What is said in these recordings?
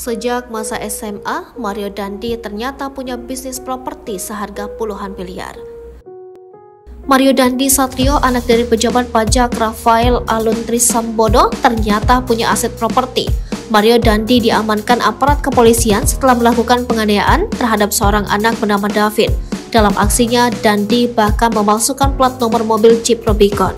Sejak masa SMA, Mario Dandi ternyata punya bisnis properti seharga puluhan miliar. Mario Dandi Satrio, anak dari pejabat pajak Rafael Alun Trisambodo, ternyata punya aset properti. Mario Dandi diamankan aparat kepolisian setelah melakukan penganiayaan terhadap seorang anak bernama David. Dalam aksinya, Dandi bahkan memalsukan plat nomor mobil Jeep Rubicon.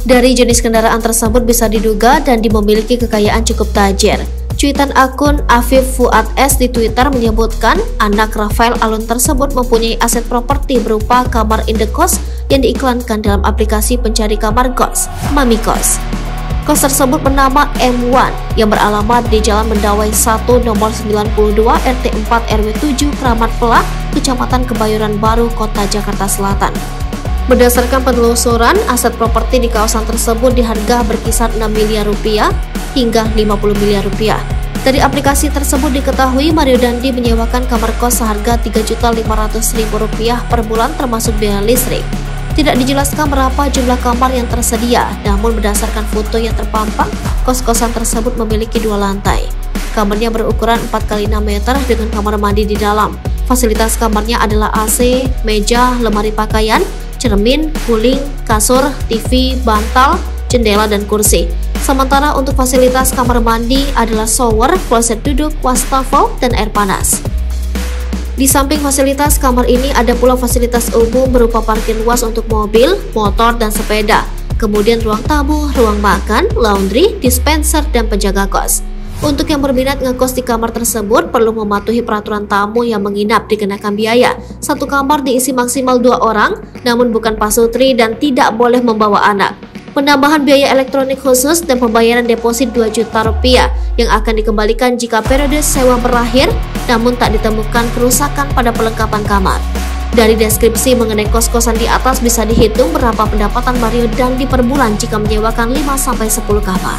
Dari jenis kendaraan tersebut bisa diduga Dandi memiliki kekayaan cukup tajir. Cuitan akun Afif Fuad S di Twitter menyebutkan anak Rafael Alun tersebut mempunyai aset properti berupa kamar indekos yang diiklankan dalam aplikasi pencari kamar kos, Mami Kos. Kos tersebut bernama M1 yang beralamat di Jalan Mendawai 1 nomor 92 RT 4 RW 7 Kramat Pelak, Kecamatan Kebayoran Baru, Kota Jakarta Selatan. Berdasarkan penelusuran, aset properti di kawasan tersebut diharga berkisar 6 miliar rupiah hingga 50 miliar rupiah. Dari aplikasi tersebut diketahui Mario Dandi menyewakan kamar kos seharga Rp3.500.000 per bulan termasuk biaya listrik. Tidak dijelaskan berapa jumlah kamar yang tersedia, namun berdasarkan foto yang terpampang, kos-kosan tersebut memiliki 2 lantai. Kamarnya berukuran 4x6 meter dengan kamar mandi di dalam. Fasilitas kamarnya adalah AC, meja, lemari pakaian, cermin, guling, kasur, TV, bantal, jendela, dan kursi. Sementara untuk fasilitas kamar mandi adalah shower, kloset duduk, wastafel, dan air panas. Di samping fasilitas kamar ini ada pula fasilitas umum berupa parkir luas untuk mobil, motor, dan sepeda. Kemudian ruang tamu, ruang makan, laundry, dispenser, dan penjaga kos. Untuk yang berminat ngekos di kamar tersebut perlu mematuhi peraturan tamu yang menginap dikenakan biaya. Satu kamar diisi maksimal 2 orang, namun bukan pasutri dan tidak boleh membawa anak. Penambahan biaya elektronik khusus dan pembayaran deposit Rp2 juta yang akan dikembalikan jika periode sewa berakhir, namun tak ditemukan kerusakan pada perlengkapan kamar. Dari deskripsi mengenai kos-kosan di atas bisa dihitung berapa pendapatan Mario Dandi per bulan jika menyewakan 5-10 kamar.